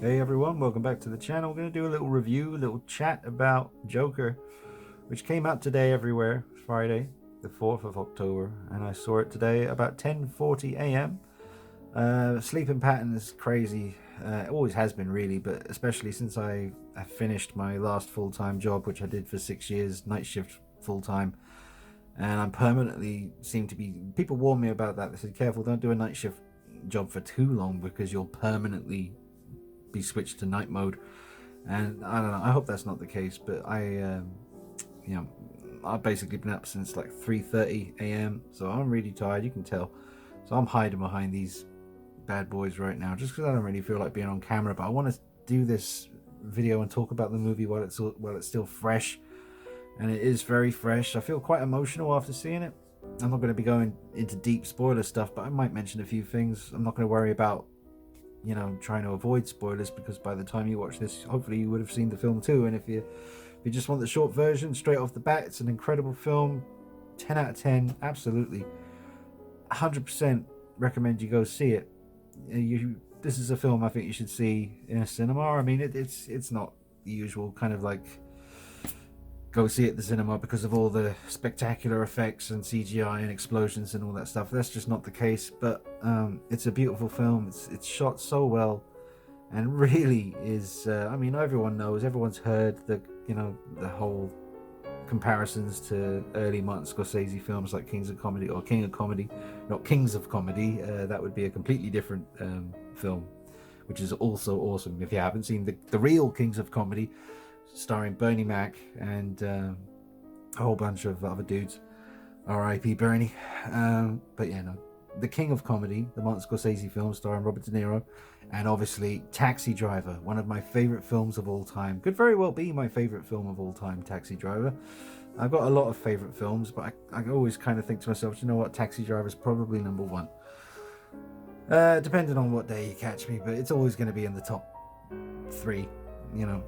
Hey everyone, welcome back to the channel. We're going to do a little review, a little chat about Joker, which came out today everywhere, Friday, the 4th of October, and I saw it today about 10:40 a.m. Sleeping pattern is crazy. It always has been really, but especially since I finished my last full-time job, which I did for 6 years, night shift full-time, and I'm permanently seem to be. People warn me about that. They said, "Careful, don't do a night shift job for too long because you'll permanently be switched to night mode." And I don't know. I hope that's not the case. But you know, I've basically been up since like 3:30 a.m. So I'm really tired. You can tell. So I'm hiding behind these bad boys right now, just because I don't really feel like being on camera. But I want to do this video and talk about the movie while it's still fresh, and it is very fresh. I feel quite emotional after seeing it. I'm not going to be going into deep spoiler stuff, but I might mention a few things. I'm not going to worry about trying to avoid spoilers, because by the time you watch this, hopefully you would have seen the film too. And if you just want the short version straight off the bat, it's an incredible film. 10 out of 10, absolutely. 100% recommend you go see it. This is a film I think you should see in a cinema. I mean, it's not the usual kind of like go see it at the cinema because of all the spectacular effects and CGI and explosions and all that stuff. That's just not the case. But it's a beautiful film. It's shot so well, and really is. I mean, everyone's heard the whole comparisons to early Martin Scorsese films like Kings of Comedy or King of Comedy, not Kings of Comedy. That would be a completely different film, which is also awesome. If you haven't seen the real Kings of Comedy, starring Bernie Mac and a whole bunch of other dudes. R.I.P. Bernie. But yeah, no. The King of Comedy, the Martin Scorsese film starring Robert De Niro, and obviously Taxi Driver, one of my favorite films of all time. Could very well be my favorite film of all time, Taxi Driver. I've got a lot of favorite films, but I always kind of think to myself, you know what, Taxi Driver is probably number one. Depending on what day you catch me, but it's always going to be in the top three, you know.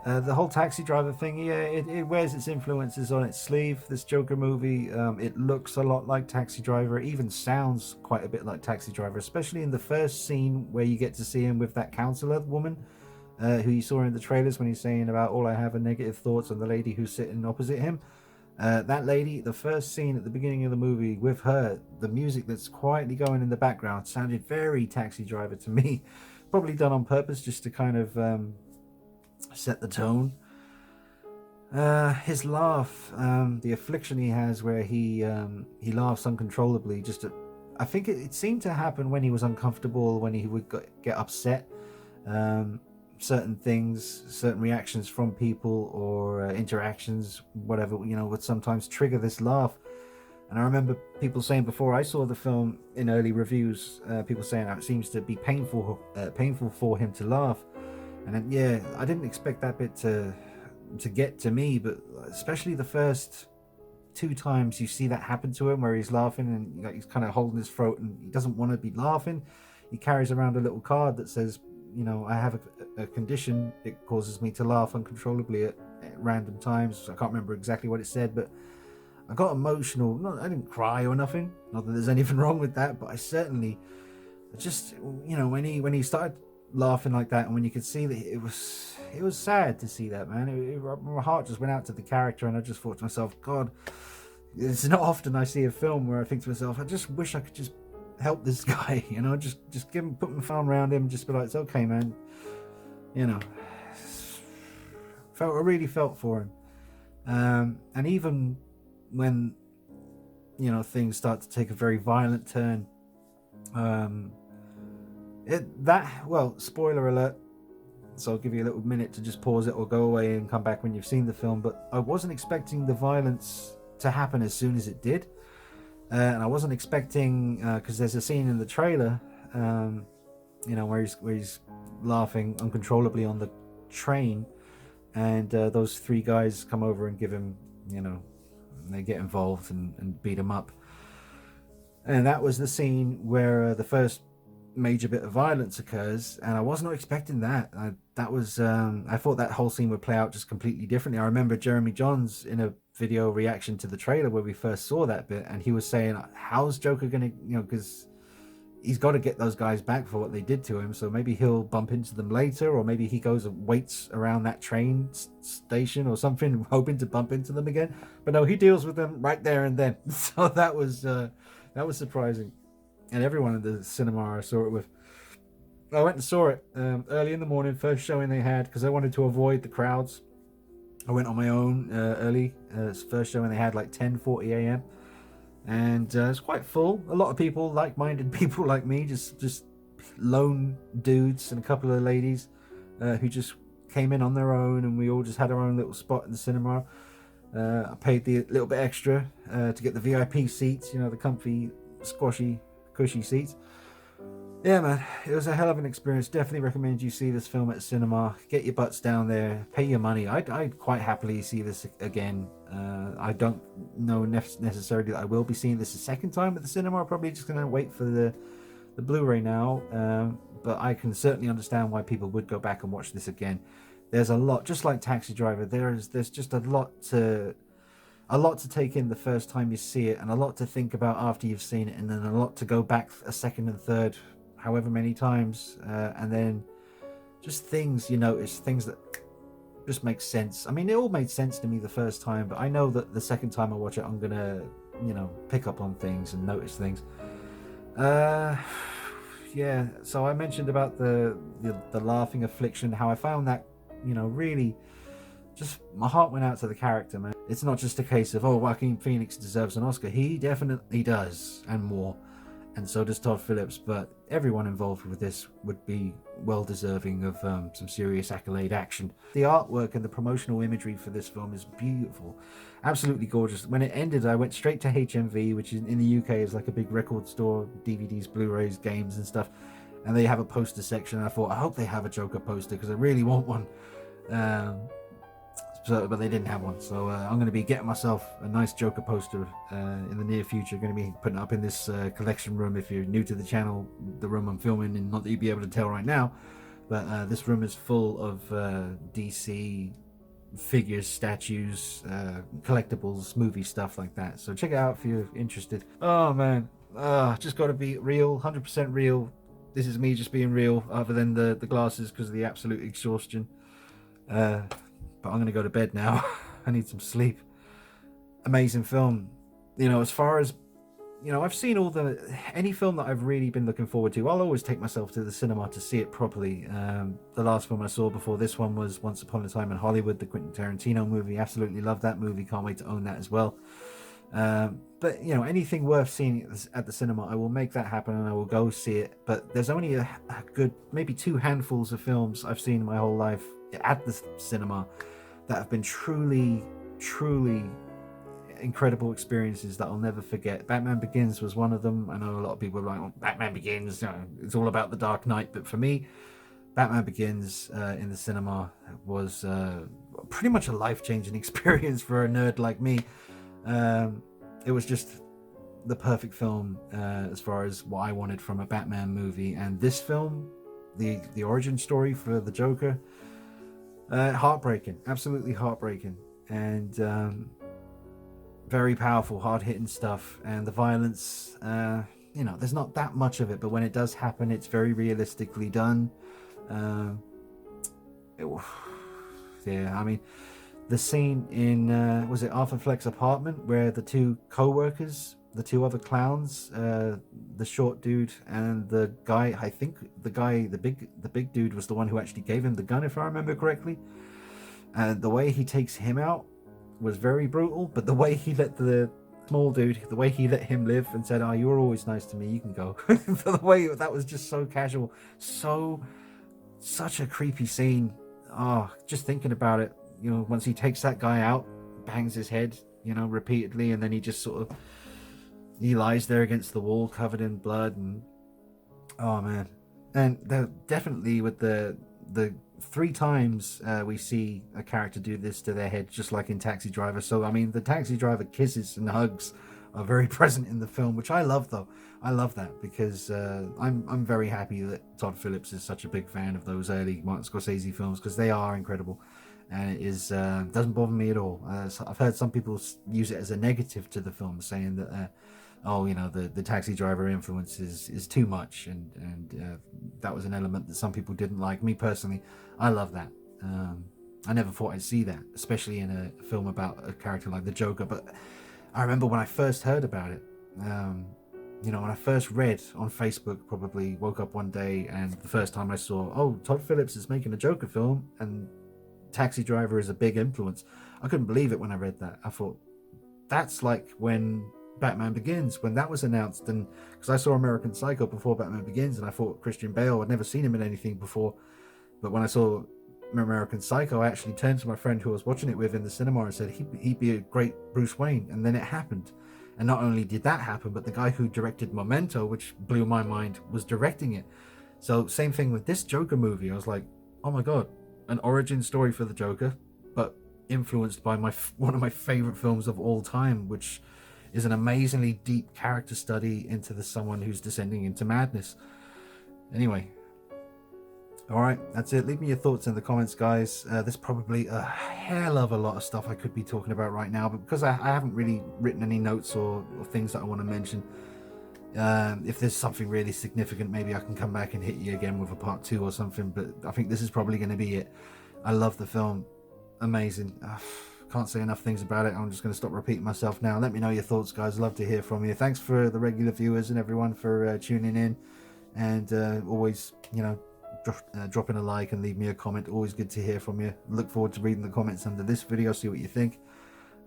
The whole Taxi Driver thing, yeah, it wears its influences on its sleeve. This Joker movie, it looks a lot like Taxi Driver. It even sounds quite a bit like Taxi Driver, especially in the first scene where you get to see him with that counselor woman who you saw in the trailers when he's saying about all I have are negative thoughts, and the lady who's sitting opposite him. That lady, the first scene at the beginning of the movie with her, the music that's quietly going in the background sounded very Taxi Driver to me. Probably done on purpose just to kind of set the tone. His laugh, the affliction he has, where he laughs uncontrollably. I think it seemed to happen when he was uncomfortable, when he would get upset. Certain things, certain reactions from people or interactions, whatever, would sometimes trigger this laugh. And I remember people saying before I saw the film in early reviews, people saying it seems to be painful for him to laugh. And then, yeah, I didn't expect that bit to get to me, but especially the first two times you see that happen to him, where he's laughing and he's kind of holding his throat and he doesn't want to be laughing. He carries around a little card that says, I have a condition. It causes me to laugh uncontrollably at random times. I can't remember exactly what it said, but I got emotional. I didn't cry or nothing. Not that there's anything wrong with that, but I certainly just, when he started laughing like that, and when you could see that it was sad to see that, man. My heart just went out to the character, and I just thought to myself, God, it's not often I see a film where I think to myself, I just wish I could just help this guy, just give him, put my arm around him, just be like, it's okay, man. I really felt for him. And even when things start to take a very violent turn, spoiler alert, so I'll give you a little minute to just pause it or go away and come back when you've seen the film. But I wasn't expecting the violence to happen as soon as it did. And I wasn't expecting, because there's a scene in the trailer, where he's laughing uncontrollably on the train, and those three guys come over and give him, they get involved and beat him up. And that was the scene where the first major bit of violence occurs, and I was not expecting that. I thought that whole scene would play out just completely differently. I remember Jeremy Johns in a video reaction to the trailer where we first saw that bit, and he was saying, how's Joker gonna, because he's got to get those guys back for what they did to him. So maybe he'll bump into them later, or maybe he goes and waits around that train station or something, hoping to bump into them again. But no, he deals with them right there and then. So that was surprising. And everyone in the cinema I saw it with. I went and saw it early in the morning, first showing they had, because I wanted to avoid the crowds. I went on my own early. First showing they had like 10:40 a.m. And it's quite full. A lot of people, like-minded people like me, just lone dudes and a couple of ladies who just came in on their own, and we all just had our own little spot in the cinema. I paid the little bit extra to get the VIP seats, the comfy, squashy, cushy seats. Yeah, man, it was a hell of an experience. Definitely recommend you see this film at the cinema. Get your butts down there, pay your money. I'd quite happily see this again. I don't know necessarily that I will be seeing this a second time at the cinema. I'm probably just going to wait for the Blu-ray now. But I can certainly understand why people would go back and watch this again. There's a lot, just like Taxi Driver, there's just a lot to take in the first time you see it, and a lot to think about after you've seen it, and then a lot to go back a second and third, however many times, and then just things you notice, things that just make sense. I mean, it all made sense to me the first time, but I know that the second time I watch it, I'm gonna, pick up on things and notice things. Yeah. So I mentioned about the laughing affliction, how I found that, really, just my heart went out to the character, man. It's not just a case of, Joaquin Phoenix deserves an Oscar. He definitely does, and more. And so does Todd Phillips, but everyone involved with this would be well deserving of some serious accolade action. The artwork and the promotional imagery for this film is beautiful, absolutely gorgeous. When it ended, I went straight to HMV, which in the UK is like a big record store, DVDs, Blu-rays, games and stuff, and they have a poster section. And I thought, I hope they have a Joker poster, because I really want one. But they didn't have one, so I'm going to be getting myself a nice Joker poster in the near future. Going to be putting it up in this collection room. If you're new to the channel, the room I'm filming in, not that you'd be able to tell right now, but this room is full of DC figures, statues, collectibles, movie stuff like that. So check it out if you're interested. Oh man, just got to be real, 100% real. This is me just being real, other than the glasses because of the absolute exhaustion. But I'm going to go to bed now. I need some sleep. Amazing film. As far as, I've seen any film that I've really been looking forward to, I'll always take myself to the cinema to see it properly. The last film I saw before this one was Once Upon a Time in Hollywood, the Quentin Tarantino movie. Absolutely love that movie. Can't wait to own that as well. But, anything worth seeing at the cinema, I will make that happen and I will go see it. But there's only a good, maybe 2 handfuls of films I've seen in my whole life at the cinema that have been truly incredible experiences that I'll never forget. Batman Begins was one of them. I know a lot of people are like, Batman Begins, it's all about the Dark Knight. But for me, Batman Begins in the cinema was pretty much a life-changing experience for a nerd like me. It was just the perfect film as far as what I wanted from a Batman movie. And this film, the origin story for the Joker, heartbreaking, absolutely heartbreaking, and very powerful, hard-hitting stuff. And the violence, there's not that much of it, but when it does happen, it's very realistically done. Yeah, I mean, the scene in was it Arthur Fleck's apartment where the 2 co-workers, the 2 other clowns, the short dude and the guy, I think the big dude was the one who actually gave him the gun, if I remember correctly. And the way he takes him out was very brutal, but the way he let the small dude, the way he let him live and said, you were always nice to me, you can go. The way that was just so casual, such a creepy scene. Just thinking about it, once he takes that guy out, bangs his head, repeatedly, and then he just sort of, he lies there against the wall covered in blood, and oh man. And definitely with the 3 times we see a character do this to their head, just like in Taxi Driver. So I mean, the Taxi Driver kisses and hugs are very present in the film, which I love though. I love that because I'm very happy that Todd Phillips is such a big fan of those early Martin Scorsese films, because they are incredible. And it is doesn't bother me at all. I've heard some people use it as a negative to the film, saying that oh, you know, the Taxi Driver influence is too much, and that was an element that some people didn't like. Me personally, I love that. I never thought I'd see that, especially in a film about a character like the Joker. But I remember when I first heard about it, you know, when I first read on Facebook, probably woke up one day and the first time I saw, oh, Todd Phillips is making a Joker film and Taxi Driver is a big influence. I couldn't believe it when I read that. I thought, that's like when Batman Begins, when that was announced. And because I saw American Psycho before Batman Begins, and I thought Christian Bale, I'd never seen him in anything before. But when I saw American Psycho, I actually turned to my friend who I was watching it with in the cinema and said he'd be a great Bruce Wayne. And then it happened. And not only did that happen, but the guy who directed Memento, which blew my mind, was directing it. So same thing with this Joker movie. I was like, oh my god, an origin story for the Joker, but influenced by one of my favorite films of all time, which is an amazingly deep character study into someone who's descending into madness. Anyway, all right, that's it. Leave me your thoughts in the comments, guys. There's probably a hell of a lot of stuff I could be talking about right now, but because I haven't really written any notes or things that I want to mention, if there's something really significant, maybe I can come back and hit you again with a part 2 or something. But I think this is probably going to be it. I love the film. Amazing. Can't say enough things about it. I'm just going to stop repeating myself now. Let me know your thoughts, guys. Love to hear from you. Thanks for the regular viewers and everyone for tuning in, and always, you know, dropping a like and leave me a comment. Always good to hear from you. Look forward to reading the comments under this video, see what you think,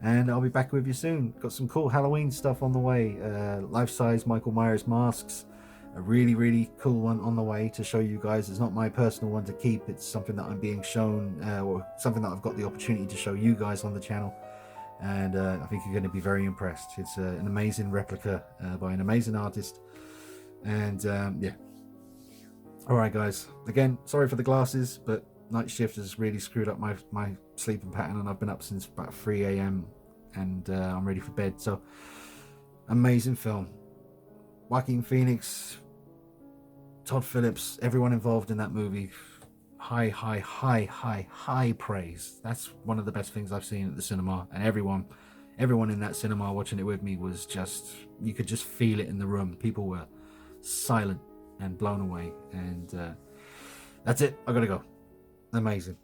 and I'll be back with you soon. Got some cool Halloween stuff on the way. Life-size Michael Myers masks, a really cool one on the way to show you guys. It's not my personal one to keep, it's something that I'm being shown, or something that I've got the opportunity to show you guys on the channel, and I think you're going to be very impressed. It's an amazing replica by an amazing artist, and yeah. Alright guys, again, sorry for the glasses, but night shift has really screwed up my sleeping pattern, and I've been up since about 3 a.m. and I'm ready for bed. So, amazing film. Joaquin Phoenix, Todd Phillips, everyone involved in that movie, high praise. That's one of the best things I've seen at the cinema, and everyone in that cinema watching it with me was just, you could just feel it in the room. People were silent and blown away, and that's it. I gotta go. Amazing.